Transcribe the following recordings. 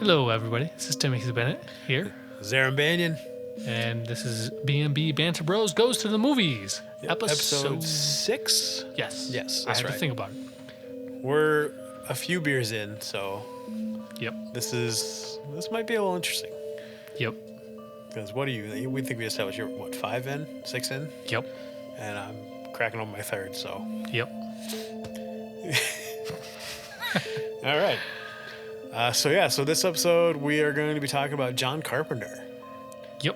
Hello, everybody. This is Timothy Bennett here, Aram Banyan. and this is B&B Banter Bros Goes to the Movies. Episode 6? Yes. Yes, I that's had right. to think about it. We're a few beers in, so Yep. this might be a little interesting. Yep. Because we think we established you're, 5 in? 6 in? Yep. And I'm cracking on my third, so. Yep. All right. So this episode, we are going to be talking about John Carpenter. Yep.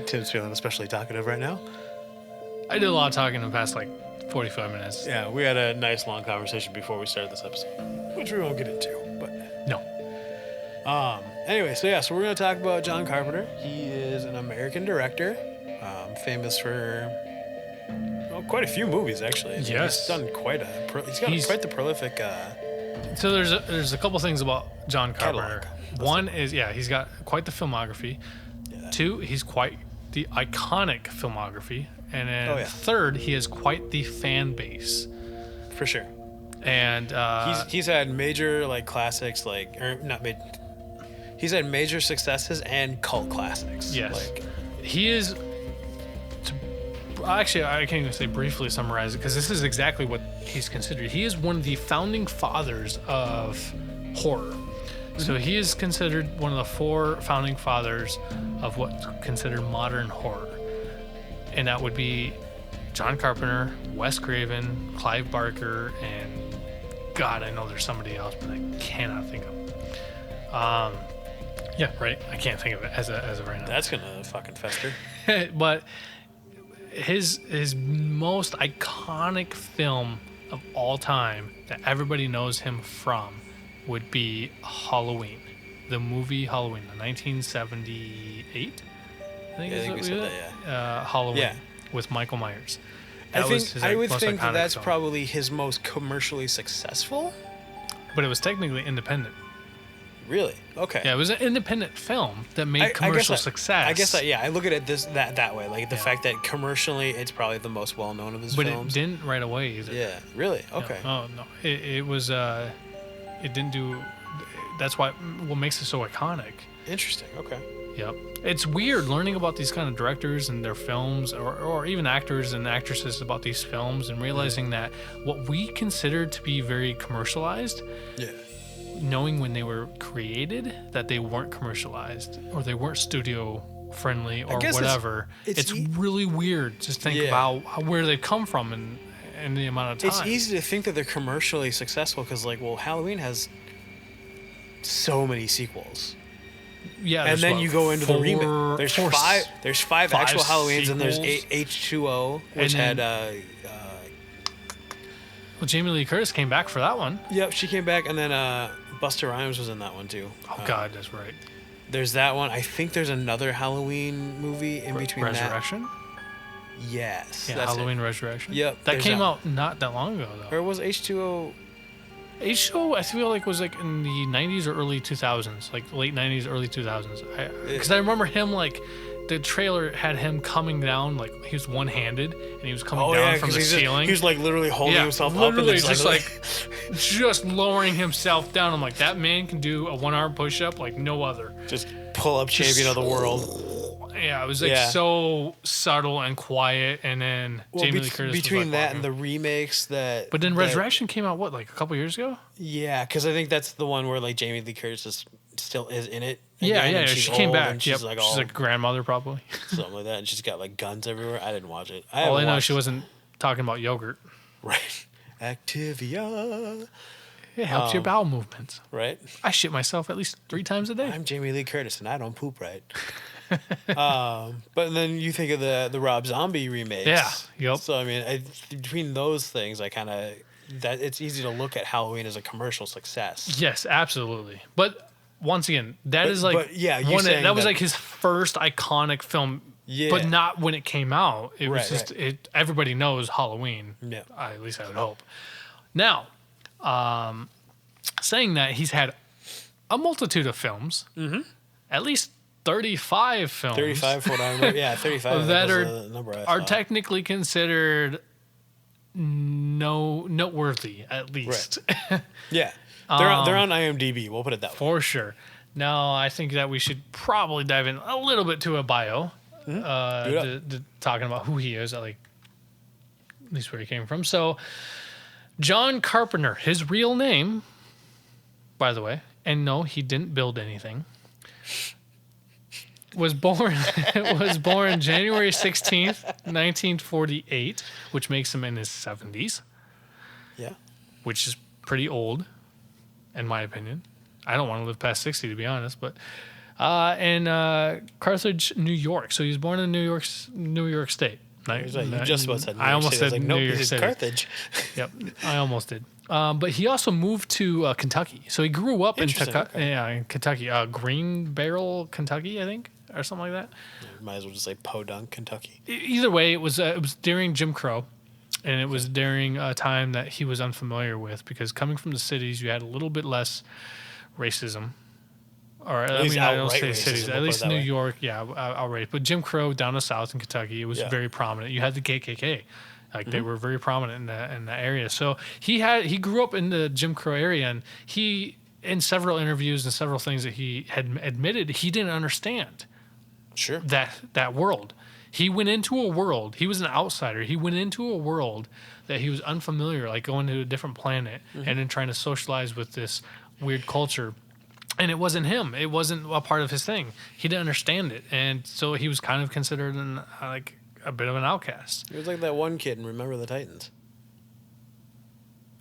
Tim's feeling especially talkative right now. I did a lot of talking in the past, 45 minutes. Yeah, we had a nice long conversation before we started this episode, which we won't get into, but. No. Anyway, so we're going to talk about John Carpenter. He is an American director, famous for quite a few movies, actually. Yes. He's done quite the prolific. So there's a couple things about John Carpenter. Catalog. One is, he's got quite the filmography. Yeah. Two, he's quite the iconic filmography. And then third, he has quite the fan base. For sure. And he's had major classics, he's had major successes and cult classics. Yes. He is. Actually, I can't even say briefly summarize it because this is exactly what he's considered. He is one of the founding fathers of horror. Mm-hmm. So he is considered one of the 4 founding fathers of what's considered modern horror. And that would be John Carpenter, Wes Craven, Clive Barker, and God, I know there's somebody else, but I cannot think of. Yeah, right. I can't think of it as of right now. That's gonna fucking fester. But his most iconic film of all time that everybody knows him from would be Halloween, the movie Halloween, the 1978. I think we said that. Yeah. Halloween with Michael Myers. I would think that's film. Probably his most commercially successful. But it was technically independent. Really? Okay. Yeah, it was an independent film that made commercial success. I guess I look at it that way, the fact that commercially it's probably the most well known of his films. But it didn't right away either. Yeah. Really? Okay. No. It was. It didn't do. That's what makes it so iconic. Interesting. Okay. Yep. It's weird learning about these kind of directors and their films, or even actors and actresses about these films, and realizing that what we consider to be very commercialized. Yeah. Knowing when they were created that they weren't commercialized or they weren't studio friendly or whatever. It's really weird to think about where they've come from and the amount of time. It's easy to think that they're commercially successful because Halloween has so many sequels. Yeah, and then you go into the remake. There's five actual Halloweens, sequels. And there's H2O, which had. Well, Jamie Lee Curtis came back for that one. Yep, she came back, and then Busta Rhymes was in that one too. Oh God, that's right. There's that one. I think there's another Halloween movie in between Resurrection? that. Yes. Yeah, Halloween Resurrection. Yep. That came out not that long ago though. Or was H2O? H2O, I feel like was in the 90s or early 2000s, late 90s, early 2000s. Because I remember him the trailer had him coming down, he was one-handed, and he was coming down from the ceiling. He was literally holding himself up. And just lowering himself down. I'm like, that man can do a 1-arm push-up like no other. Just pull-up champion of the world. Yeah, it was so subtle and quiet, and then Jamie Lee Curtis between that and the remakes that. But then Resurrection came out a couple years ago. Yeah, because I think that's the one where Jamie Lee Curtis still is in it. Yeah, she came back. She's she's a grandmother probably. Something like that, and she's got guns everywhere. I didn't watch it. All I know, she wasn't talking about yogurt. Right, Activia. It helps your bowel movements. Right. I shit myself at least 3 times a day. I'm Jamie Lee Curtis, and I don't poop right. But then you think of the Rob Zombie remakes. Yeah. Yep. So between those things, that it's easy to look at Halloween as a commercial success. Yes, absolutely. But once again, that was his first iconic film. Yeah. But not when it came out. It was just everybody knows Halloween. Yeah. At least I would hope. Now, saying that, he's had a multitude of films. Mm-hmm. At least 35 films. 35 for what I remember. Yeah, 35. That are technically considered noteworthy, at least. Right. Yeah. They're on IMDb. We'll put it that way. For sure. Now, I think that we should probably dive in a little bit to a bio, talking about who he is, like at least where he came from. So, John Carpenter, his real name, by the way, and no, he didn't build anything. Was born January 16th, 1948, which makes him in his 70s. Yeah. Which is pretty old, in my opinion. I don't want to live past 60, to be honest, but in Carthage, New York. So he was born in New York State. You just about said New York I almost City. said Nope, New York he's in City. Carthage. Yep, I almost did. But he also moved to Kentucky. So he grew up in in Kentucky, Green Barrel, Kentucky, I think, or something like that. Might as well just say Podunk, Kentucky. Either way, it was during Jim Crow. And it was during a time that he was unfamiliar with, because coming from the cities, you had a little bit less racism. Or I don't say cities, at least New York, outright. But Jim Crow down the south in Kentucky, it was very prominent. You had the KKK, like they were very prominent in that area. So he grew up in the Jim Crow area, and he, in several interviews and several things that he had admitted, he didn't understand. Sure. That world. He went into a world. He was an outsider. He went into a world that he was unfamiliar, like going to a different planet and then trying to socialize with this weird culture. And it wasn't him. It wasn't a part of his thing. He didn't understand it, and so he was kind of considered like a bit of an outcast. He was like that one kid in Remember the Titans.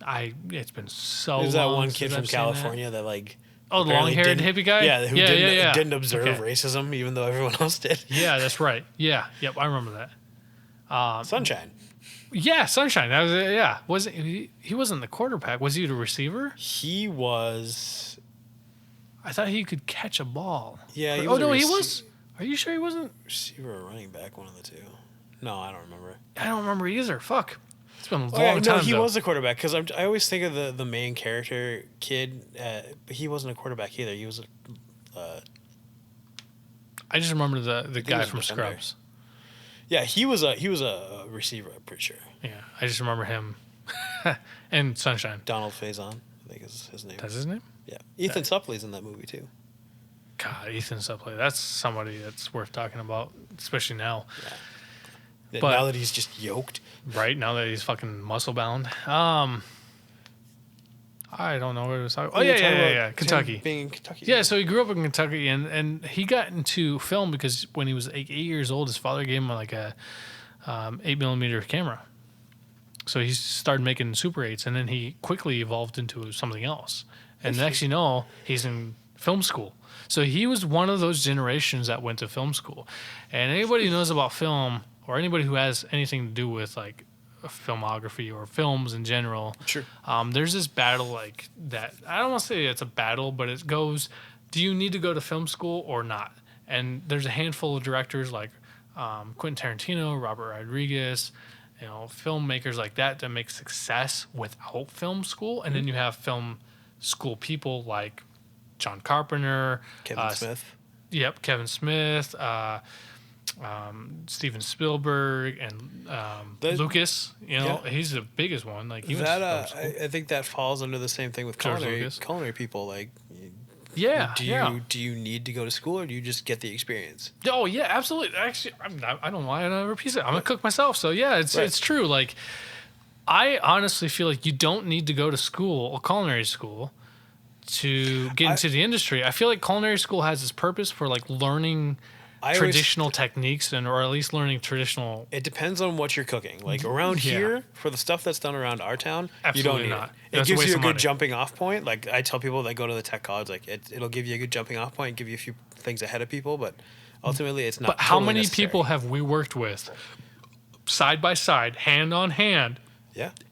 It's been so long. There's that one kid from California that like. Oh, the long-haired hippie guy? Yeah, who didn't observe racism, even though everyone else did. Yeah, that's right. Yeah, yep, I remember that. Sunshine. Yeah, Sunshine. That was it. Yeah, he wasn't the quarterback? Was he the receiver? He was. I thought he could catch a ball. Yeah. He was. Are you sure he wasn't? Receiver or running back, one of the two. No, I don't remember. I don't remember either. Fuck. It's been a long time. No, he was the quarterback, because I always think of the main character kid, but he wasn't a quarterback either. He was I just remember the guy from Scrubs. Yeah, he was a receiver, I'm pretty sure. Yeah, I just remember him. And Sunshine. Donald Faison, I think is his name. That's his name? Yeah. Ethan Suplee's in that movie too. God, Ethan Suplee. That's somebody that's worth talking about, especially now. Yeah. But now that he's just yoked. Right, now that he's fucking muscle bound. I don't know what it was talking about. Oh, yeah. Kentucky. Being in Kentucky. Yeah, so he grew up in Kentucky, and he got into film because when he was 8 years old, his father gave him like a 8mm camera. So he started making Super 8s, and then he quickly evolved into something else. And next you know, he's in film school. So he was one of those generations that went to film school. And anybody who knows about film, or anybody who has anything to do with like filmography or films in general, sure. There's this battle like that. I don't want to say it's a battle, but it goes, do you need to go to film school or not? And there's a handful of directors like Quentin Tarantino, Robert Rodriguez, filmmakers like that make success without film school. And then you have film school people like John Carpenter, Kevin Smith. Yep, Kevin Smith, Steven Spielberg, and Lucas. He's the biggest one. Like I think that falls under the same thing with culinary people. Like, do you need to go to school, or do you just get the experience? Oh yeah, absolutely. Actually, I don't know why I never repeat it. I'm a cook myself, so yeah, it's true. Like, I honestly feel like you don't need to go to school, a culinary school, to get into the industry. I feel like culinary school has its purpose for like learning traditional techniques or at least learning traditional. It depends on what you're cooking. Like around here, for the stuff that's done around our town, absolutely you don't not. It gives you a good jumping off point. Like I tell people that go to the tech college, like it'll give you a good jumping off point, give you a few things ahead of people, but ultimately it's not. But how many people have we worked with side by side, hand on hand,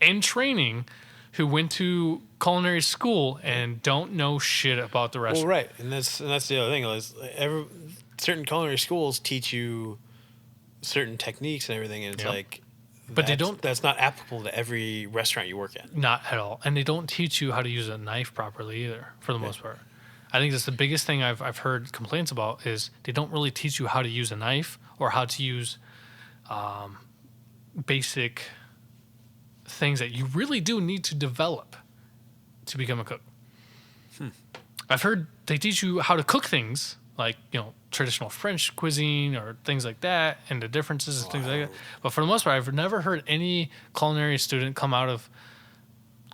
in training, who went to culinary school and don't know shit about the restaurant? Well, right, and that's the other thing. Is certain culinary schools teach you certain techniques and everything, and it's like, but they don't. That's not applicable to every restaurant you work at. Not at all, and they don't teach you how to use a knife properly either, for the most part. I think that's the biggest thing I've heard complaints about is they don't really teach you how to use a knife or how to use basic things that you really do need to develop to become a cook. I've heard they teach you how to cook things like, traditional French cuisine or things like that, and the differences and things like that. But for the most part, I've never heard any culinary student come out of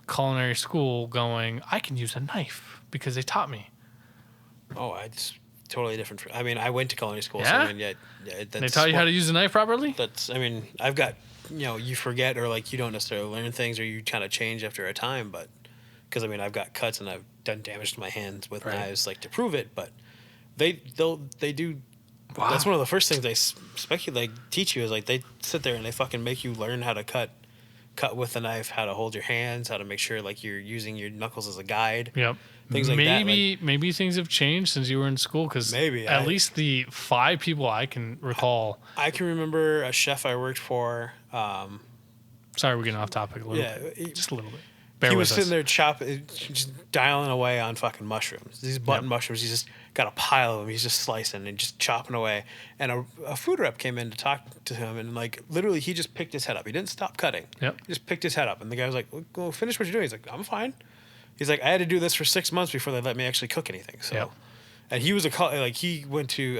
culinary school going, I can use a knife because they taught me. Oh, it's totally different. I mean, I went to culinary school. Yeah? So I mean, They taught you how to use a knife properly? I mean, I've got, you forget or like you don't necessarily learn things or you kind of change after a time, but because I mean, I've got cuts and I've done damage to my hands with knives like to prove it, but they do. Wow. That's one of the first things they teach you is like they sit there and they fucking make you learn how to cut with a knife, how to hold your hands, how to make sure like you're using your knuckles as a guide. Yep. Things like that. Maybe things have changed since you were in school because at least the 5 people I can recall. I can remember a chef I worked for. Sorry, we're getting off topic a little bit. Just a little bit. He was sitting there just dialing away on fucking mushrooms. These button mushrooms. He's just got a pile of them. He's just slicing and just chopping away. And a food rep came in to talk to him, and like literally, he just picked his head up. He didn't stop cutting. Yep. He just picked his head up, and the guy was like, "Go finish what you're doing." He's like, "I'm fine." He's like, "I had to do this for 6 months before they let me actually cook anything." So, and he was he went to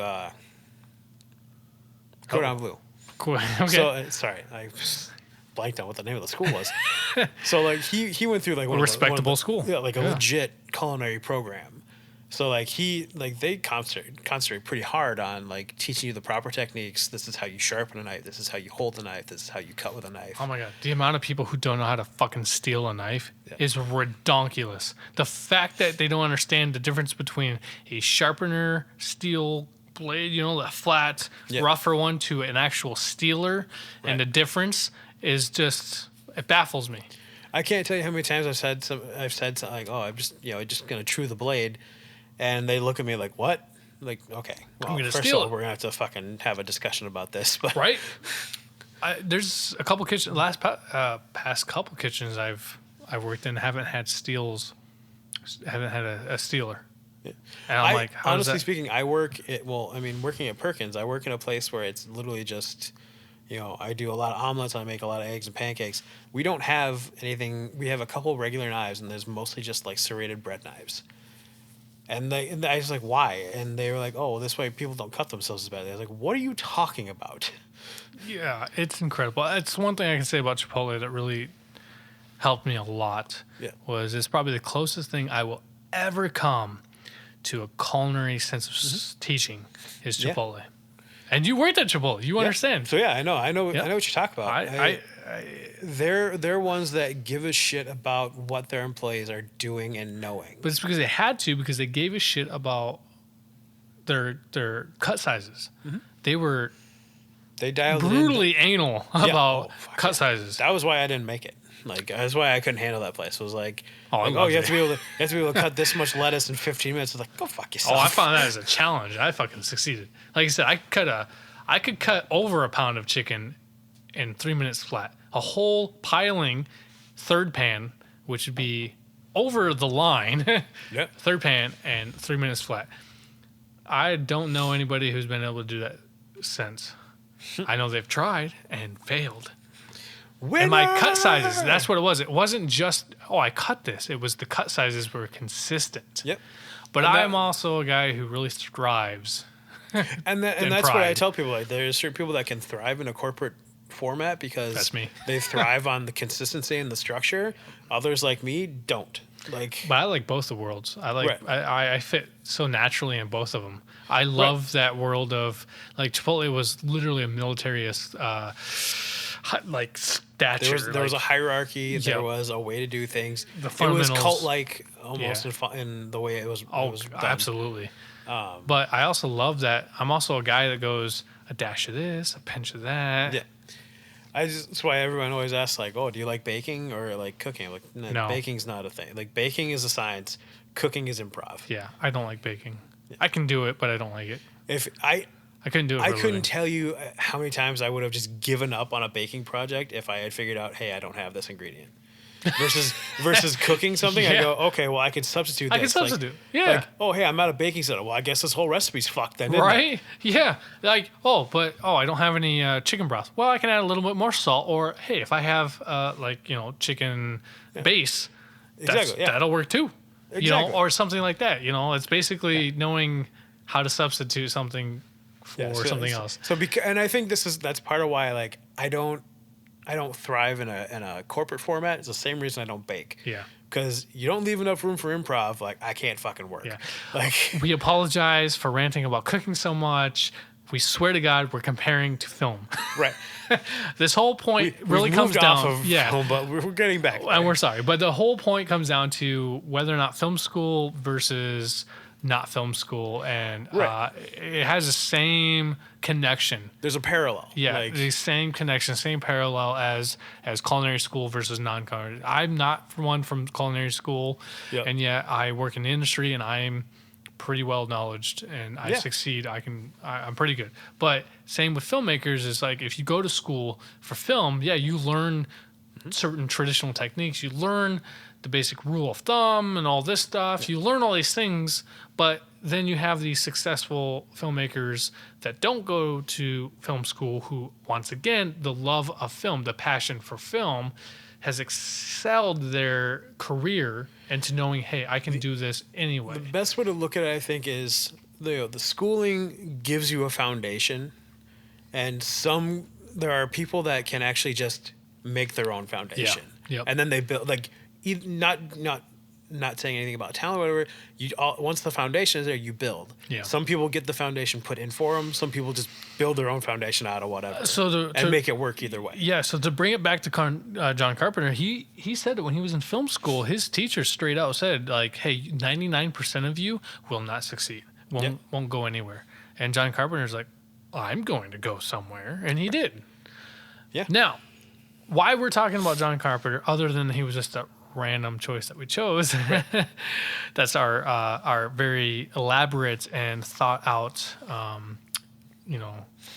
Cordon Bleu. Cool. Okay. So sorry, I blanked on what the name of the school was. So like he went through like a respectable school. Yeah, like a legit culinary program. So like they concentrate pretty hard on like teaching you the proper techniques. This is how you sharpen a knife. This is how you hold the knife. This is how you cut with a knife. Oh my god, the amount of people who don't know how to fucking steal a knife is redonkulous. The fact that they don't understand the difference between a sharpener steel blade, the flat, rougher one, to an actual steeler, and the difference is just, it baffles me. I can't tell you how many times I've said something like, "Oh, I'm just gonna true the blade," and they look at me like, "What?" Like, okay, well, I'm gonna first steal of all, we're gonna have to fucking have a discussion about this, but right. There's a couple kitchens. Past couple kitchens I've worked in haven't had steels, haven't had a steeler. Yeah. And I'm like, honestly speaking, working at Perkins, I work in a place where it's literally just. I do a lot of omelets. I make a lot of eggs and pancakes. We don't have anything. We have a couple regular knives, and there's mostly just like serrated bread knives. And I was like, why? And they were like, oh, this way people don't cut themselves as badly. I was like, what are you talking about? Yeah, it's incredible. It's one thing I can say about Chipotle that really helped me a lot. Yeah. Was it's probably the closest thing I will ever come to a culinary sense of teaching is Chipotle. Yeah. And you worked at Chipotle. You understand. So yeah, I know what you're talking about. They're ones that give a shit about what their employees are doing and knowing. But it's because they had to, because they gave a shit about their cut sizes. Mm-hmm. They dialed brutally anal about cut sizes. That was why I didn't make it. Like that's why I couldn't handle that place. It was like, you have to be able to cut this much lettuce in 15 minutes. It's like, go fuck yourself. Oh, I found that as a challenge. I fucking succeeded. Like I said, I could cut over a pound of chicken in 3 minutes flat. A whole piling third pan, which would be over the line, third pan, and 3 minutes flat. I don't know anybody who's been able to do that since. I know they've tried and failed. Winner! And my cut sizes, that's what it was. It wasn't just, I cut this. It was the cut sizes were consistent. Yep. But I'm also a guy who really strives. And that's what I tell people. Like, there's certain people that can thrive in a corporate format because that's me. They thrive on the consistency and the structure. Others like me don't. But I like both the worlds. I fit so naturally in both of them. I love that world of like Chipotle was literally a militarist stature. There was a hierarchy. There was a way to do things. It was cult-like almost in the way it was. Oh, it was done. Absolutely. But I also love that. I'm also a guy that goes a dash of this, a pinch of that. Yeah. That's why everyone always asks, like, "Oh, do you like baking or like cooking?" Like, no, baking's not a thing. Like, baking is a science. Cooking is improv. Yeah, I don't like baking. Yeah. I can do it, but I don't like it. I couldn't do it. I couldn't tell you how many times I would have just given up on a baking project if I had figured out, hey, I don't have this ingredient. Versus cooking something, I go, okay, well, I can substitute this. I can substitute. Hey, I'm out of baking soda. Well, I guess this whole recipe's fucked then, right? Yeah. Like, I don't have any chicken broth. Well, I can add a little bit more salt. Or, hey, if I have, chicken base, that'll work too. Exactly. or something like that. It's basically knowing how to substitute something for something else. So and I think that's part of why like I don't thrive in a corporate format. It's the same reason I don't bake. Yeah. Because you don't leave enough room for improv. Like I can't fucking work. Yeah. Like We apologize for ranting about cooking so much. We swear to God, we're comparing to film. right. This whole point We've really comes moved down. off of film, but we're getting back. And we're sorry, but the whole point comes down to whether or not film school versus not film school, and Right. it has the same connection. There's a parallel. Yeah, Like, the same connection, same parallel as culinary school versus non-culinary. I'm not one from culinary school, Yep. and yet I work in the industry, and I'm pretty well knowledged, and I Yeah. succeed. I'm pretty good. But same with filmmakers is like if you go to school for film, yeah, you learn certain traditional techniques. You learn the basic rule of thumb and all this stuff. You learn all these things, but then you have these successful filmmakers that don't go to film school who, once again, the love of film, the passion for film, has excelled their career into knowing, hey, I can do this anyway. the best way to look at it, I think, is the schooling gives you a foundation, and there are people that can actually just make their own foundation. Yep. And then they build like not saying anything about talent or whatever. Once the foundation is there, you build. Yeah. Some people get the foundation put in for them. Some people just build their own foundation out of whatever. And make it work either way. Yeah. So to bring it back to John Carpenter, he said that when he was in film school, his teacher straight out said like, "Hey, 99% of you will not succeed. Won't go anywhere." And John Carpenter's like, "I'm going to go somewhere," and he did. Yeah. Now, why we're talking about John Carpenter, other than he was just a random choice that we chose, that's our very elaborate and thought out,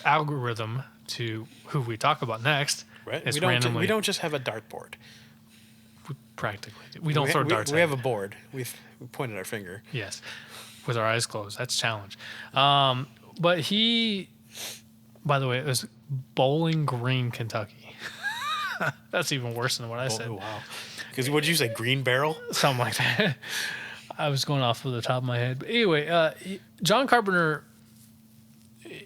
algorithm to who we talk about next. Right. It's We don't just have a dartboard. Practically, we don't throw darts. We have a board. We pointed our finger. Yes, with our eyes closed. That's a challenge. But he, by the way, it was Bowling Green, Kentucky. That's even worse than what I said. Oh, wow. Because what did you say, Green Barrel? Something like that. I was going off of the top of my head. But anyway, John Carpenter,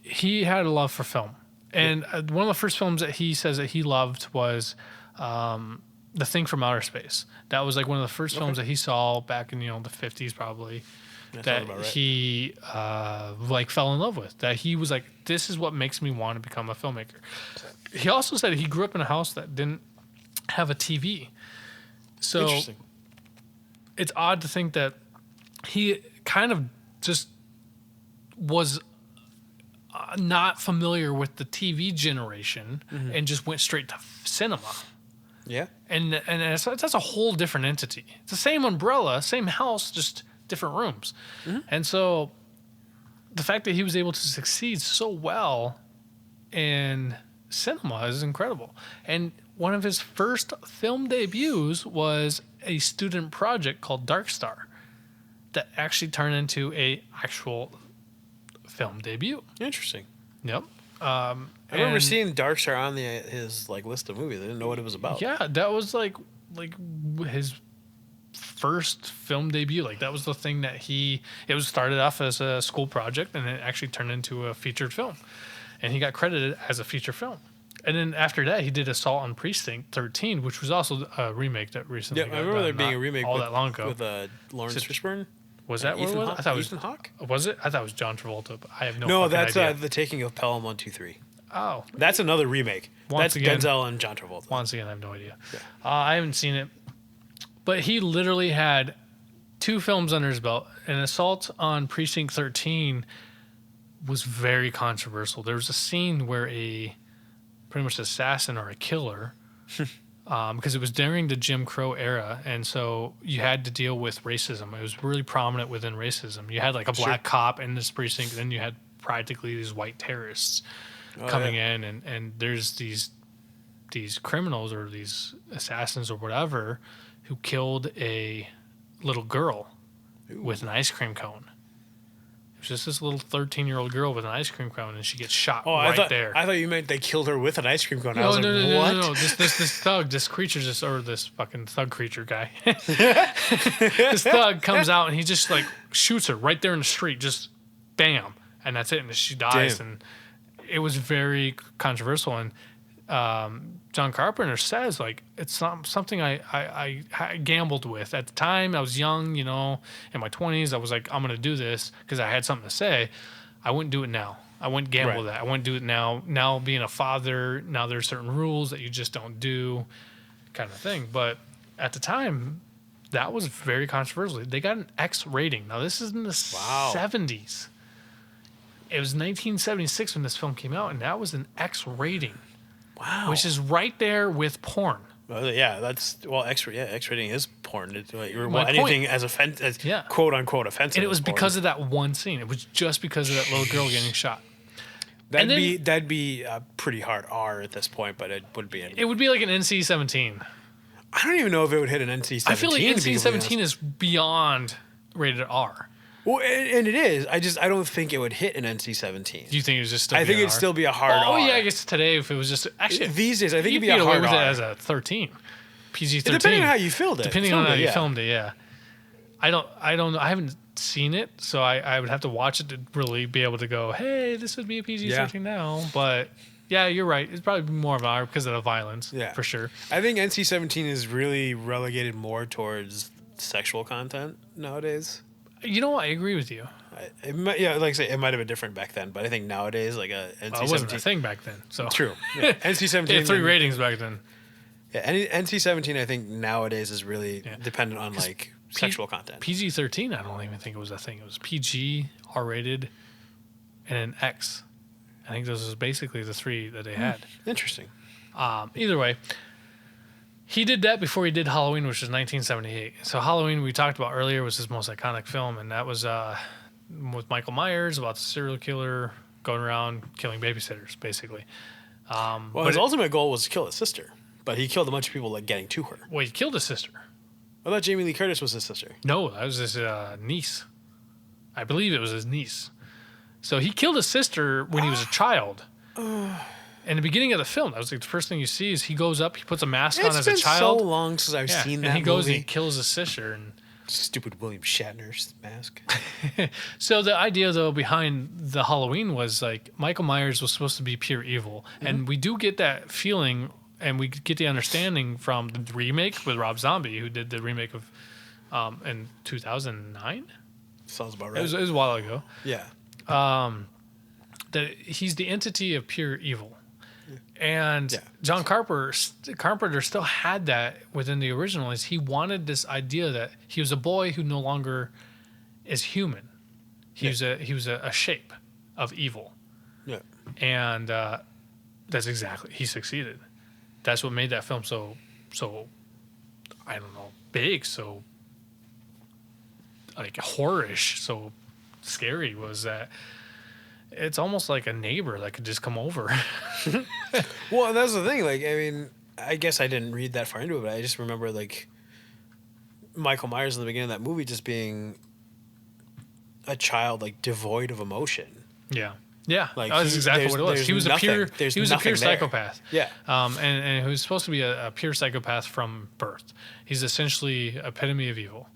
he had a love for film. And one of the first films that he says that he loved was The Thing from Outer Space. That was like one of the first films that he saw back in, the 50s probably. That about right. he fell in love with. That he was like, this is what makes me want to become a filmmaker. He also said he grew up in a house that didn't have a TV. So Interesting. It's odd to think that he kind of just was not familiar with the TV generation and just went straight to cinema. Yeah. And that's a whole different entity. It's the same umbrella, same house, just different rooms. And so the fact that he was able to succeed so well in cinema is incredible. And one of his first film debuts was a student project called Dark Star that actually turned into a actual film debut. Interesting. Yep. I remember seeing Dark Star on his list of movies. I didn't know what it was about. Yeah, that was like his first film debut. Like that was the thing that it was started off as a school project and it actually turned into a featured film. And he got credited as a feature film. And then after that, he did Assault on Precinct 13, which was also a remake that recently Yeah, I remember there being a remake that long ago. with Lawrence Fishburne. Was that what it was? I thought it was Ethan Hawke. Was it? I thought it was John Travolta, but I have no. No, fucking that's idea. The Taking of Pelham 123. Oh, That's another remake. Once That's again- Denzel and John Travolta. once again, I have no idea. Yeah. I haven't seen it, but he literally had 2 films under his belt. And Assault on Precinct 13 was very controversial. There was a scene where pretty much assassin or a killer, because it was during the Jim Crow era, and so you had to deal with racism. It was really prominent within racism. You had like a black cop in this precinct, then you had practically these white terrorists coming in, and there's these criminals or these assassins or whatever who killed a little girl with an ice cream cone. was just this little 13-year-old girl with an ice cream cone, and she gets shot there. I thought you meant they killed her with an ice cream cone. No, I was no, like, no, what? no, no. This thug, this creature, this fucking thug creature guy. This thug comes out and he just like shoots her right there in the street, just bam, and that's it, and she dies. Damn. And it was very controversial. And John Carpenter says like it's not something I gambled with at the time. I was young, in my 20s. I was like, I'm gonna do this because I had something to say. I wouldn't do it now. I wouldn't gamble that. I wouldn't do it now. Now being a father, now there's certain rules that you just don't do, kind of thing. But at the time, that was very controversial. They got an X rating. Now this is in the 70s. It was 1976 when this film came out, and that was an X rating. Wow. Which is right there with porn. Well, yeah, X rating is porn. It's like, My anything point. as quote unquote offensive. And it was porn. because of that one scene. It was just because of that little girl getting shot. That'd be a pretty hard R at this point, but it would be. It would be like an NC-17. I don't even know if it would hit an NC-17. I feel like NC-17 is beyond rated R. Well, and it is. I don't think it would hit an NC-17. Do you think it was just still I think it'd still be a hard R. Oh, yeah, I guess today if it was just... Actually, these days, I think it'd be you a get away hard with R. it as a 13. PG-13. Depending on how you filmed it. Depending on how you filmed it, yeah. I don't know. I haven't seen it, so I would have to watch it to really be able to go, hey, this would be a PG-13 now. But... yeah, you're right. It's probably more of an R because of the violence, for sure. I think NC-17 is really relegated more towards sexual content nowadays. You know what? I agree with you. Like I say, it might have been different back then, but I think nowadays, like a NC-17... it wasn't a thing back then, so... True. Yeah. NC-17... They had 3 ratings back then. Yeah, NC-17, I think, nowadays is really dependent on, like, sexual content. PG-13, I don't even think it was a thing. It was PG, R-rated, and an X. I think those was basically the 3 that they had. Interesting. Either way, he did that before he did Halloween, which was 1978. So Halloween, we talked about earlier, was his most iconic film, and that was with Michael Myers, about the serial killer going around killing babysitters, basically. Well, his ultimate goal was to kill his sister, but he killed a bunch of people, like, getting to her. Well, he killed his sister. I thought Jamie Lee Curtis was his sister. No, that was his niece. I believe it was his niece. So he killed his sister when he was a child. In the beginning of the film, that was like the first thing you see is he goes up, he puts a mask on as a child. It's been so long since I've seen that and he goes movie. and he kills his sister. And stupid William Shatner's mask. So the idea, though, behind the Halloween was like Michael Myers was supposed to be pure evil. And we do get that feeling and we get the understanding from the remake with Rob Zombie, who did the remake of in 2009. Sounds about right. It was a while ago. Yeah. That he's the entity of pure evil. And John Carpenter still had that within the original. Is he wanted this idea that he was a boy who no longer is human. He was a shape of evil. Yeah. And that's exactly, he succeeded. That's what made that film so I don't know, big, so like horror-ish, so scary, was that it's almost like a neighbor that could just come over. Well, that's the thing. Like, I mean, I guess I didn't read that far into it, but I just remember, like, Michael Myers in the beginning of that movie just being a child, like, devoid of emotion. Yeah. Yeah, like, that's exactly what it was. He was a pure psychopath. Yeah. And he was supposed to be a pure psychopath from birth. He's essentially epitome of evil.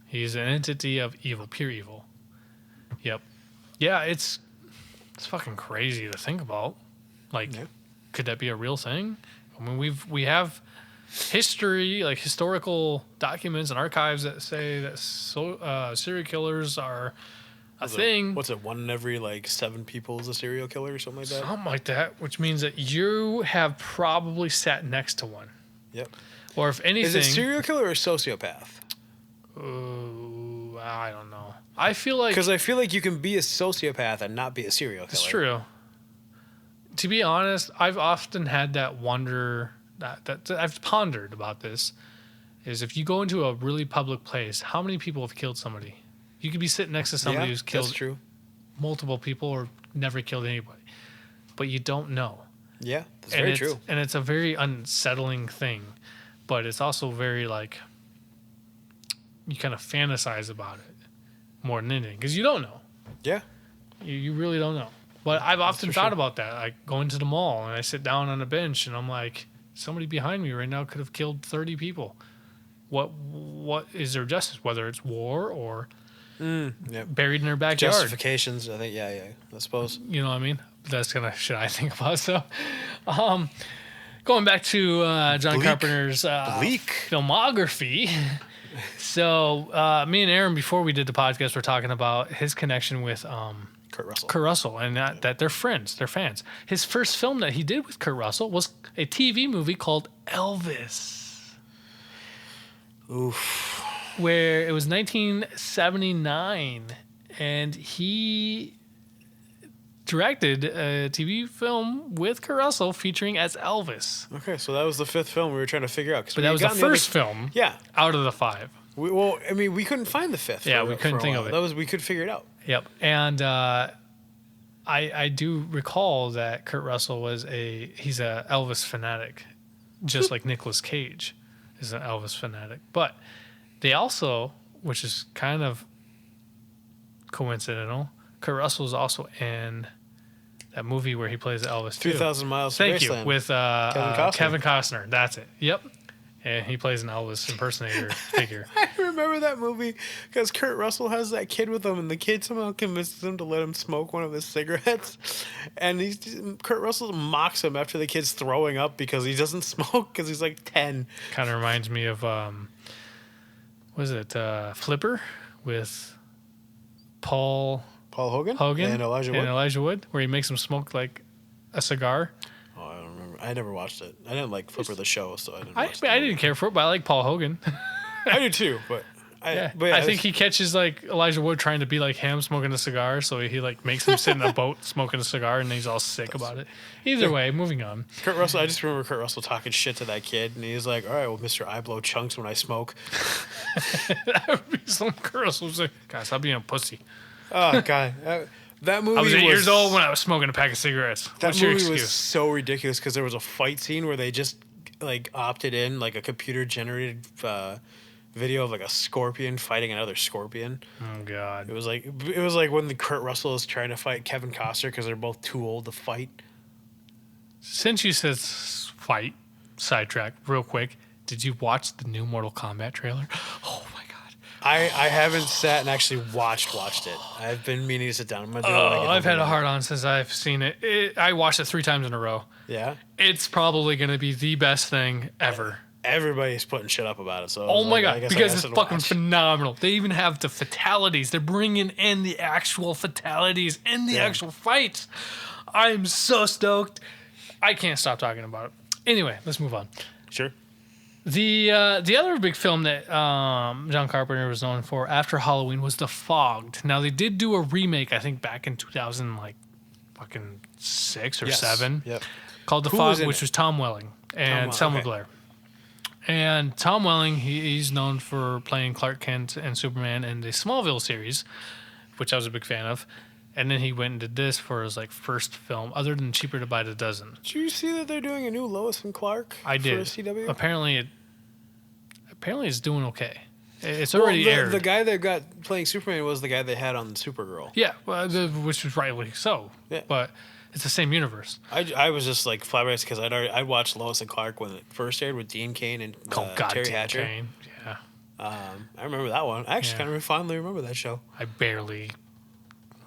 He's an entity of evil, pure evil. Yep. Yeah, it's fucking crazy to think about. Like, could that be a real thing? I mean, we have history, like historical documents and archives that say that serial killers are a thing. What's it? 1 in every, like, 7 people is a serial killer or something like that? Something like that, which means that you have probably sat next to one. Yep. Or if anything... Is it serial killer or sociopath? I don't know. I feel like... Because I feel like you can be a sociopath and not be a serial killer. It's true. To be honest, I've often had that wonder, that I've pondered about this, is if you go into a really public place, how many people have killed somebody? You could be sitting next to somebody who's killed multiple people or never killed anybody, but you don't know. Yeah, that's very true. And it's a very unsettling thing, but it's also very, like, you kind of fantasize about it more than anything because you don't know. Yeah. You really don't know. But I've often for thought sure. about that. Like going to the mall and I sit down on a bench and I'm like, somebody behind me right now could have killed 30 people. What is their justice? Whether it's war or Yep. buried in their backyard. Justifications, I think. Yeah. I suppose. You know what I mean? That's kind of shit I think about. So, going back to John Carpenter's filmography. So, me and Aram, before we did the podcast, were talking about his connection with Kurt Russell, and that they're friends, they're fans. His first film that he did with Kurt Russell was a TV movie called Elvis. Oof. Where it was 1979, and he directed a TV film with Kurt Russell featuring as Elvis. Okay, so that was the 5th film we were trying to figure out. But that was the first film out of the 5. We couldn't find the 5th. Yeah, we couldn't think of it. We could figure it out. Yep. And I do recall that Kurt Russell he's a Elvis fanatic, just like Nicolas Cage is an Elvis fanatic. But they also, which is kind of coincidental, Kurt Russell is also in that movie where he plays Elvis too. 3,000 Miles to Graceland. Thank you. With Kevin Costner. That's it. Yep. And he plays an Elvis impersonator figure. I remember that movie because Kurt Russell has that kid with him, and the kid somehow convinces him to let him smoke one of his cigarettes. And Kurt Russell mocks him after the kid's throwing up because he doesn't smoke because he's like 10. Kind of reminds me of, Flipper with Paul Hogan and Elijah Wood, where he makes him smoke like a cigar. Oh, I don't remember. I never watched it. I didn't like Flipper the show, so I didn't. I didn't care for it, but I like Paul Hogan. I do too, but I think he catches like Elijah Wood trying to be like him smoking a cigar, so he like makes him sit in a boat smoking a cigar, and he's all sick about it. Either way, moving on. Kurt Russell. I just remember Kurt Russell talking shit to that kid, and he's like, "All right, well, Mister, I blow chunks when I smoke." That would be some Kurt Russell was like, "God, stop being a pussy." Oh God. That movie I was 8 years old when I was smoking a pack of cigarettes. What's your excuse? Was so ridiculous because there was a fight scene where they just like opted in like a computer generated video of like a scorpion fighting another scorpion. Oh God! It was like when the Kurt Russell is trying to fight Kevin Costner because they're both too old to fight. Since you said fight, sidetrack real quick. Did you watch the new Mortal Kombat trailer? Oh my God! I haven't sat and actually watched it. I've been meaning to sit down. I'm gonna do it when I get I've had a hard on since I've seen it. I watched it 3 times in a row. Yeah. It's probably gonna be the best thing ever. Everybody's putting shit up about it. So oh my God, because it's fucking phenomenal. They even have the fatalities. They're bringing in the actual fatalities in the actual fights. I'm so stoked. I can't stop talking about it. Anyway, let's move on. Sure. The other big film that John Carpenter was known for after Halloween was The Fog. Now they did do a remake, I think back in 2006 or 7, called The Fog, which was Tom Welling and Selma Blair. And Tom Welling, he's known for playing Clark Kent and Superman in the Smallville series, which I was a big fan of. And then he went and did this for his first film, other than Cheaper to Buy a Dozen. Did you see that they're doing a new Lois and Clark? I did. For CW? Apparently it's doing okay. It's already aired. The guy that got playing Superman was the guy they had on Supergirl. Yeah, which was rightly so. Yeah. But it's the same universe. I was just like flabbergasted because I watched Lois and Clark when it first aired with Dean Cain and Terry Hatcher. Cain. Yeah. I remember that one. I actually kind of fondly remember that show. I barely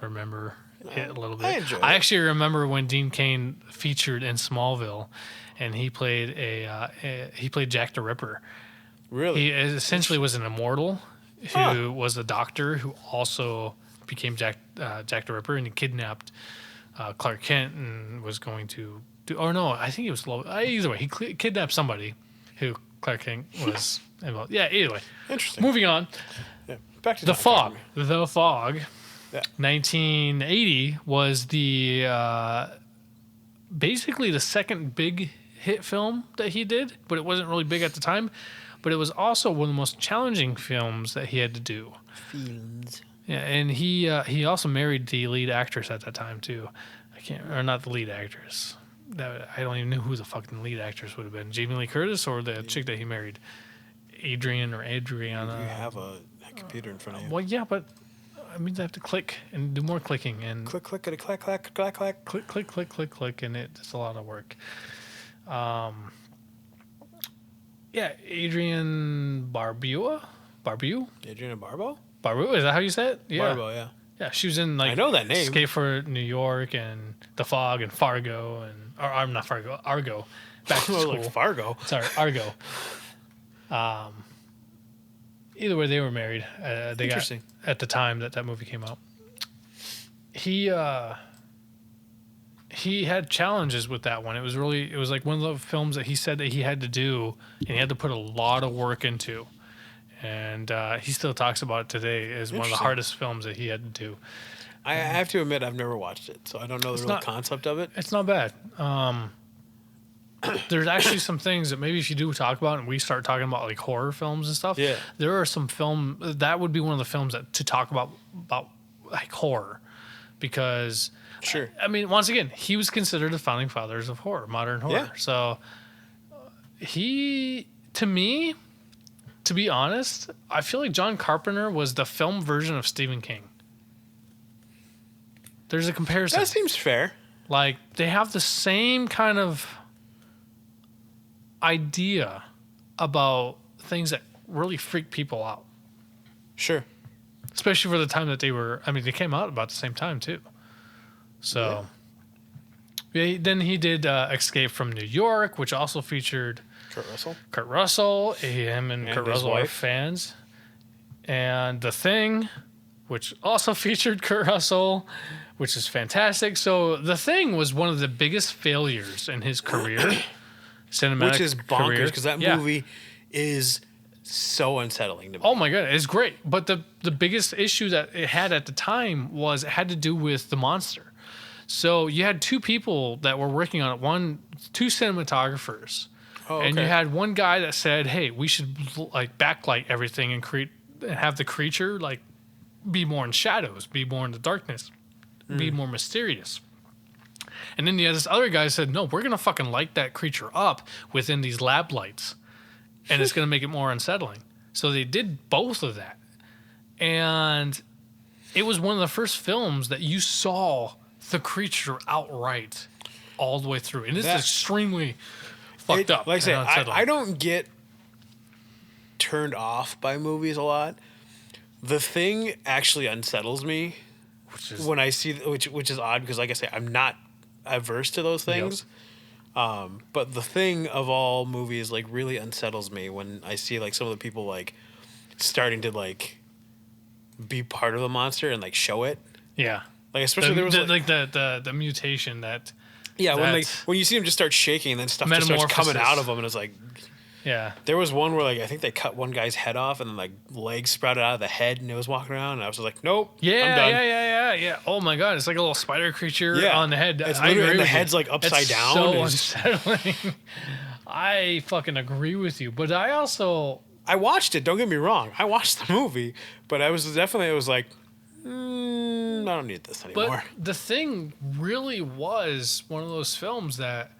remember it a little bit. I enjoyed it. I actually remember when Dean Cain featured in Smallville, and he played Jack the Ripper. Really? He essentially was an immortal who was a doctor who also became Jack the Ripper, and he kidnapped Clark Kent and was going to do. Oh no, I think it was either way. He kidnapped somebody who Clark Kent was involved. Yeah, either way. Interesting. Moving on. Yeah. Back to The Fog. The Fog. Yeah. 1980 was the basically the second big hit film that he did, but it wasn't really big at the time. But it was also one of the most challenging films that he had to do. Films. Yeah, and he also married the lead actress at that time too. Not the lead actress. I don't even know who the fucking lead actress would have been. Jamie Lee Curtis or the chick that he married, Adriana. You have a computer in front of you. Well, yeah, but it means I have to click and do more clicking and Click, clickety, clack, clack, clack, clack. click, and it's a lot of work. Yeah, Adrienne Barbeau? Adriana Barbeau? Barbeau, is that how you say it? Yeah. Barbeau, yeah. Yeah, she was in like I know that name. Escape for New York and The Fog and Fargo or I'm not Fargo, Argo. Back to school. Like Fargo. Sorry, Argo. Either way, they were married. They Interesting. got at the time that movie came out. He had challenges with that one. It was like one of the films that he said that he had to do and he had to put a lot of work into. And he still talks about it today as one of the hardest films that he had to do. I have to admit, I've never watched it, so I don't know the real concept of it. It's not bad. There's actually some things that maybe if you do talk about and we start talking about like horror films and stuff, there are some that would be one of the films that to talk about like horror, because I mean, once again, he was considered the founding fathers of horror, modern horror. So to me, to be honest, I feel like John Carpenter was the film version of Stephen King. There's a comparison. That seems fair. Like, they have the same kind of idea about things that really freak people out. Sure. Especially for the time that they came out about the same time, too. So, then he did Escape from New York, which also featured Kurt Russell. Him and Kurt Russell are fans. And The Thing, which also featured Kurt Russell, which is fantastic. So The Thing was one of the biggest failures in his career. Cinematic which is bonkers, because that movie is so unsettling to me. Oh my god, it's great. But the biggest issue that it had at the time was it had to do with the monster. So you had two people that were working on it, two cinematographers. Oh, okay. And you had one guy that said, "Hey, we should like backlight everything and have the creature like be more in shadows, be more in the darkness, be more mysterious." And then you had this other guy said, "No, we're gonna fucking light that creature up within these lab lights, and it's gonna make it more unsettling." So they did both of that, and it was one of the first films that you saw the creature outright all the way through, and it's extremely fucked up. Like I say, I don't get turned off by movies a lot. The Thing actually unsettles me when I see, which is odd because, like I say, I'm not averse to those things. Yep. But The Thing of all movies like really unsettles me when I see like some of the people like starting to like be part of the monster and like show it. Yeah. Like especially there was the mutation that. Yeah, when you see him just start shaking and then stuff just starts coming out of him and it's like. Yeah. There was one where like I think they cut one guy's head off and then like legs sprouted out of the head and it was walking around and I was just like, nope. Yeah, I'm done. Yeah. Oh my god, it's like a little spider creature on the head. It's literally and the head's like upside down. So unsettling. I fucking agree with you, but I watched it. Don't get me wrong. I watched the movie, but I was like, I don't need this anymore. But The Thing really was one of those films that.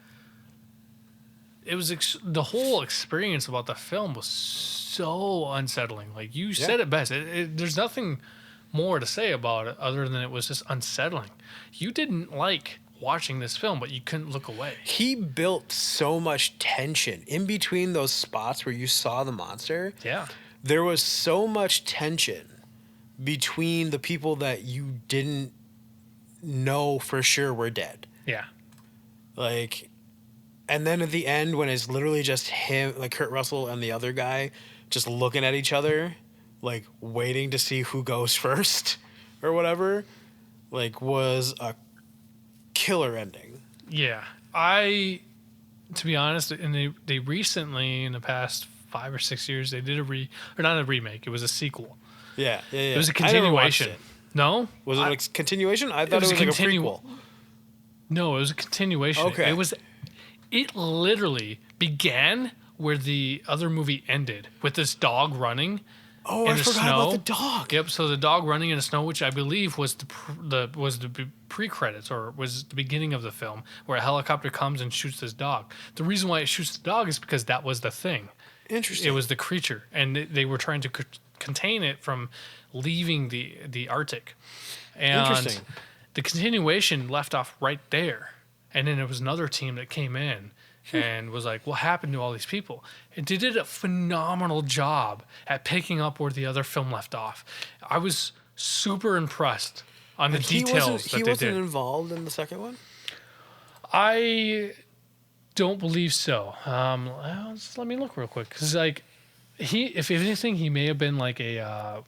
It was the whole experience about the film was so unsettling. Like you said it best. There's nothing more to say about it other than it was just unsettling. You didn't like watching this film, but you couldn't look away. He built so much tension in between those spots where you saw the monster. Yeah. There was so much tension between the people that you didn't know for sure were dead. Yeah. Like... And then at the end, when it's literally just him, like Kurt Russell and the other guy, just looking at each other, like waiting to see who goes first or whatever, like was a killer ending. Yeah. To be honest, and they recently, in the past 5 or 6 years, they did or not a remake, it was a sequel. Yeah. It was a continuation. No? Was it a continuation? I thought it was like a prequel. No, it was a continuation. Okay. It literally began where the other movie ended with this dog running. Oh, in I the forgot snow. about the dog. Yep. So the dog running in the snow, which I believe was the pre-credits or was the beginning of the film, where a helicopter comes and shoots this dog. The reason why it shoots the dog is because that was the thing. Interesting. It was the creature, and they were trying to contain it from leaving the Arctic. And Interesting. the continuation left off right there. And then there was another team that came in and was like, what happened to all these people? And they did a phenomenal job at picking up where the other film left off. I was super impressed on the details that they did. He wasn't involved in the second one? I don't believe so. Let me look real quick. Because, like, if anything, he may have been like a...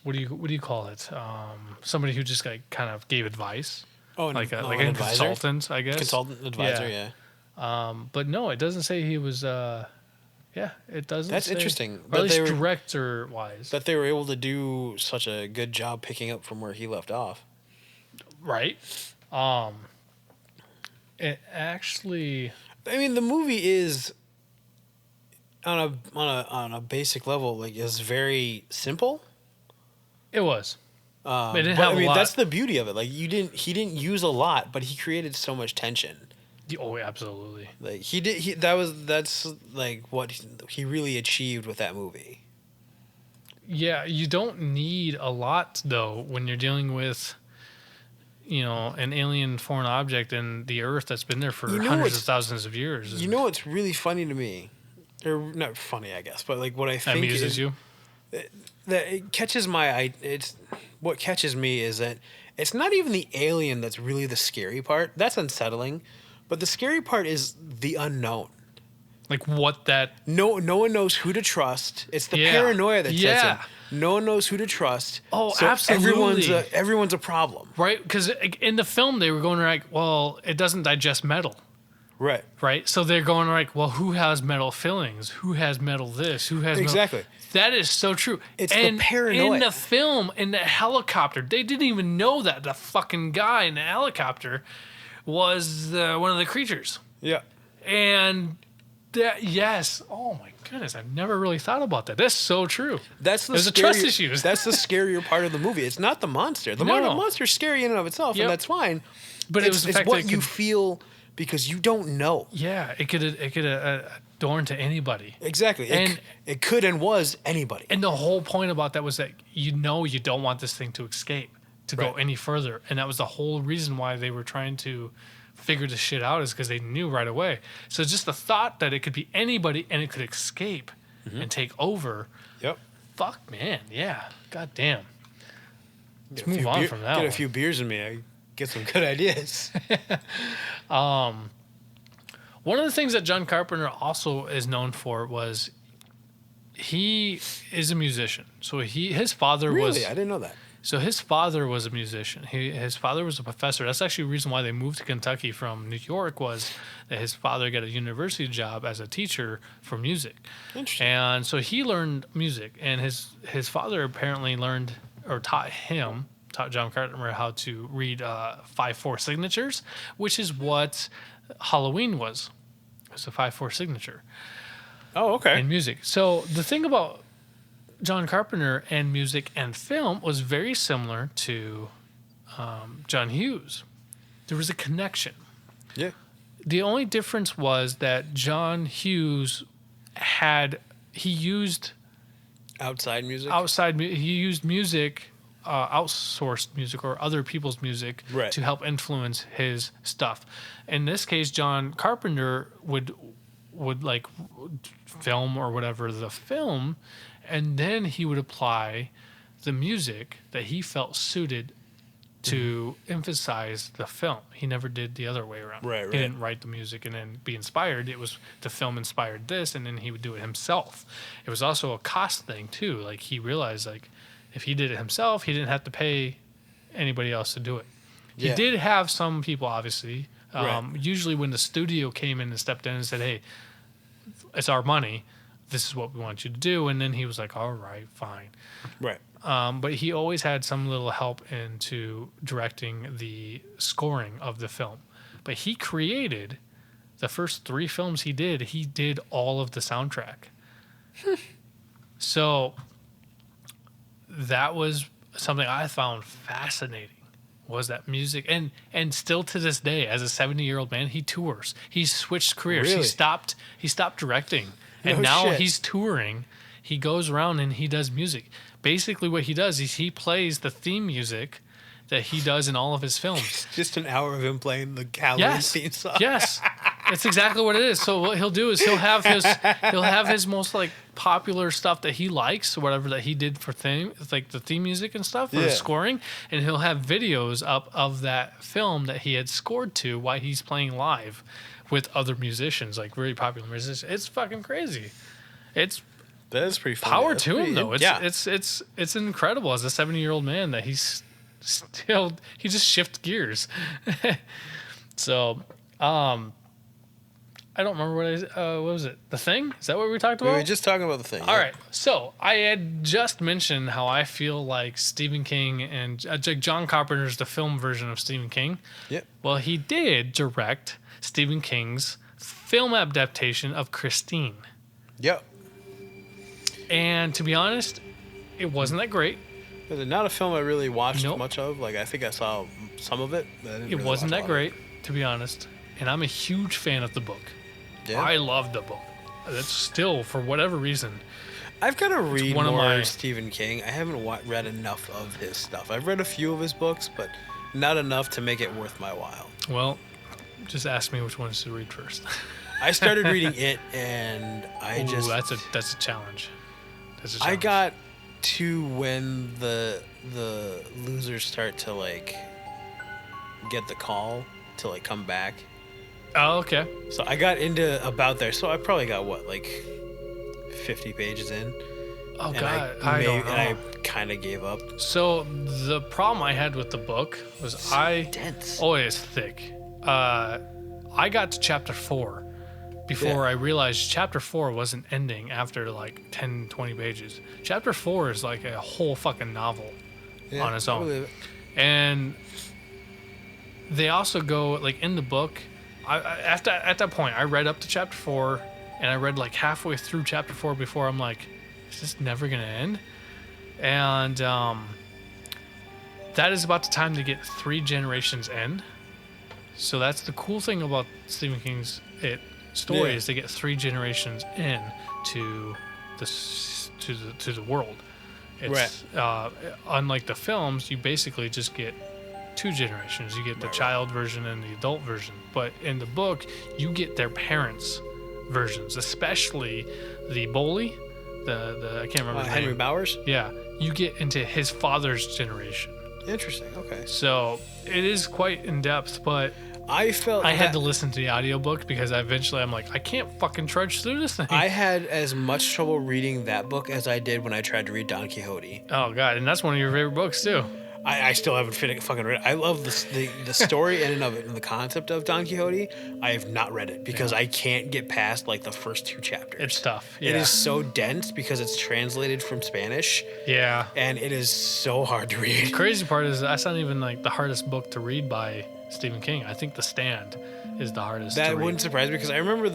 what do you call it? Somebody who just like kind of gave advice. Oh, like an a advisor? consultant, I guess. Consultant advisor, yeah. But no, it doesn't say he was. It doesn't. That's say, interesting. Or at least director wise. That they were able to do such a good job picking up from where he left off. Right. It actually. I mean, the movie is on a basic level, like, is very simple. It was. It didn't but, have I mean, a lot. that's the beauty of it. Like, he didn't use a lot, but he created so much tension. Oh, absolutely. Like that's like what he really achieved with that movie. Yeah, you don't need a lot though when you're dealing with, an alien foreign object in the Earth that's been there for hundreds of thousands of years. You know what's really funny to me, or not funny, I guess, but like what I think amuses you. That it catches what catches me is that it's not even the alien that's really the scary part. That's unsettling, but the scary part is the unknown. Like what that... No one knows who to trust. It's the paranoia that sets in. No one knows who to trust. Oh, so absolutely. Everyone's a problem. Right? Because in the film, they were going like, well, it doesn't digest metal. Right. Right? So they're going like, well, who has metal fillings? Who has metal this? Who has exactly. That is so true. It's the paranoia. In the film, in the helicopter, they didn't even know that the fucking guy in the helicopter was one of the creatures. Yeah. And that, yes. Oh my goodness, I've never really thought about that. That's so true. There's a trust issues. That's the scarier part of the movie. It's not the monster. The monster's scary in and of itself, and that's fine. But it's what you feel because you don't know. Yeah, it could adorn to anybody. Exactly. It could and was anybody. And the whole point about that was that you don't want this thing to escape, to go any further. And that was the whole reason why they were trying to figure this shit out, is because they knew right away. So just the thought that it could be anybody and it could escape and take over. Yep. Fuck, man. Yeah. God damn. Let's move on from that. Get a few beers in me. I get some good ideas. One of the things that John Carpenter also is known for was he is a musician. So his father was... Really? I didn't know that. So his father was a musician. His father was a professor. That's actually the reason why they moved to Kentucky from New York, was that his father got a university job as a teacher for music. Interesting. And so he learned music, and his father apparently taught John Carpenter how to read 5/4 signatures, which is what Halloween was. It's a 5/4 signature. Oh, okay. In music. So the thing about John Carpenter and music and film was very similar to John Hughes. There was a connection. Yeah. The only difference was that John Hughes he used outside music. He used music, outsourced music or other people's music to help influence his stuff. In this case, John Carpenter would like film or whatever the film, and then he would apply the music that he felt suited to emphasize the film. He never did the other way around. Right. He didn't write the music and then be inspired. It was the film inspired this, and then he would do it himself. It was also a cost thing too. Like, he realized, like, if he did it himself, he didn't have to pay anybody else to do it. He did have some people, obviously. Usually when the studio came in and stepped in and said, hey, it's our money, this is what we want you to do. And then he was like, all right, fine. Right. But he always had some little help into directing the scoring of the film. But he created the first 3 films he did all of the soundtrack. So that was something I found fascinating, was that music. And still to this day, as a 70-year-old man, he tours. He's switched careers. Really? He stopped directing. And now he's touring. he goes around and he does music. Basically, what he does is he plays the theme music that he does in all of his films. Just an hour of him playing the Halloween theme song. Yes, it's exactly what it is. So what he'll do is he'll have his most like popular stuff that he likes, whatever that he did for theme, like the theme music and stuff for the scoring, and he'll have videos up of that film that he had scored to while he's playing live with other musicians, like really popular musicians. It's fucking crazy. That is pretty funny. Power to him though. It's incredible as a 70-year-old man that he's still he just shifts gears. So, I don't remember what was it? The Thing? Is that what we talked about? We were just talking about The Thing. All right. So I had just mentioned how I feel like Stephen King and John Carpenter's the film version of Stephen King. Yep. Well, he did direct Stephen King's film adaptation of Christine. Yep. And to be honest, it wasn't that great. Not a film I really watched much of. Like, I think I saw some of it. But I didn't really wasn't that great, to be honest. And I'm a huge fan of the book. Yeah. I love the book. That's still, for whatever reason. I've got to read more Stephen King. I haven't read enough of his stuff. I've read a few of his books, but not enough to make it worth my while. Well, just ask me which ones to read first. I started reading it, and that's a challenge. I got to when the losers start to like get the call to like come back. Oh, okay. So I got into about there. So I probably got like 50 pages in. Oh God, I don't know. And I kind of gave up. So the problem I had with the book was dense. Oh, it's thick. I got to chapter 4 before I realized chapter 4 wasn't ending after like 10, 20 pages. Chapter 4 is like a whole fucking novel on its own. And they also go like in the book. At that point, I read up to chapter 4, and I read like halfway through chapter 4 before I'm like, is this never gonna end? And that is about the time to get 3 generations end. So that's the cool thing about Stephen King's story is to get 3 generations in to the world. It's unlike the films, you basically just get 2 generations. You get the child version and the adult version. But in the book, you get their parents' versions, especially the bully, the I can't remember his name. Henry Bowers? Yeah. You get into his father's generation. Interesting. Okay. So it is quite in depth, but I had to listen to the audiobook because I'm like, I can't fucking trudge through this thing. I had as much trouble reading that book as I did when I tried to read Don Quixote. Oh God, and that's one of your favorite books too. I still haven't fucking read it. I love the story in and of it and the concept of Don Quixote. I have not read it because I can't get past like the first 2 chapters. It's tough. Yeah. It is so dense because it's translated from Spanish. Yeah. And it is so hard to read. The crazy part is that's not even like the hardest book to read by Stephen King. I think The Stand is the hardest to read. That wouldn't surprise me because I remember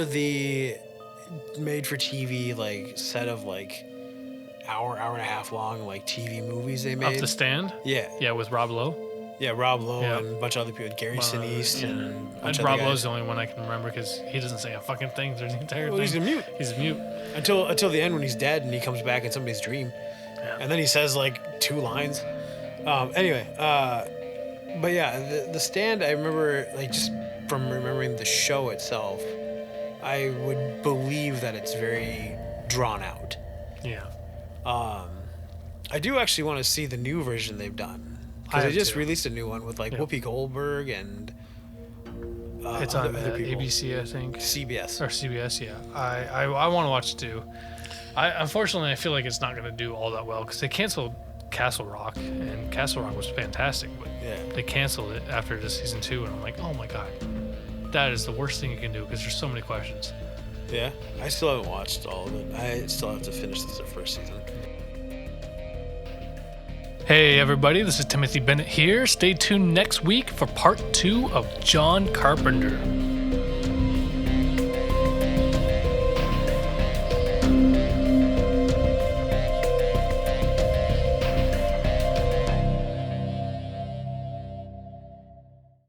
the made for TV like set of like hour and a half long like TV movies they made. Of The Stand? Yeah, with Rob Lowe. Yeah, Rob Lowe and a bunch of other people, Gary Sinise and Rob Lowe's the only one I can remember because he doesn't say a fucking thing through the entire thing. He's a mute. He's a mute until the end when he's dead and he comes back in somebody's dream, and then he says like 2 lines. Anyway, but yeah, the Stand. I remember like just from remembering the show itself, I would believe that it's very drawn out. Yeah. I do actually want to see the new version they've done because they just released a new one with like Whoopi Goldberg and it's on ABC, I think. CBS or CBS. Yeah, I want to watch it too. Unfortunately I feel like it's not going to do all that well because they canceled Castle Rock, and Castle Rock was fantastic, but they canceled it after the season 2, and I'm like, oh my God, that is the worst thing you can do because there's so many questions. Yeah, I still haven't watched all of it. I still have to finish the first season. Hey everybody, this is Timothy Bennett here. Stay tuned next week for part 2 of John Carpenter.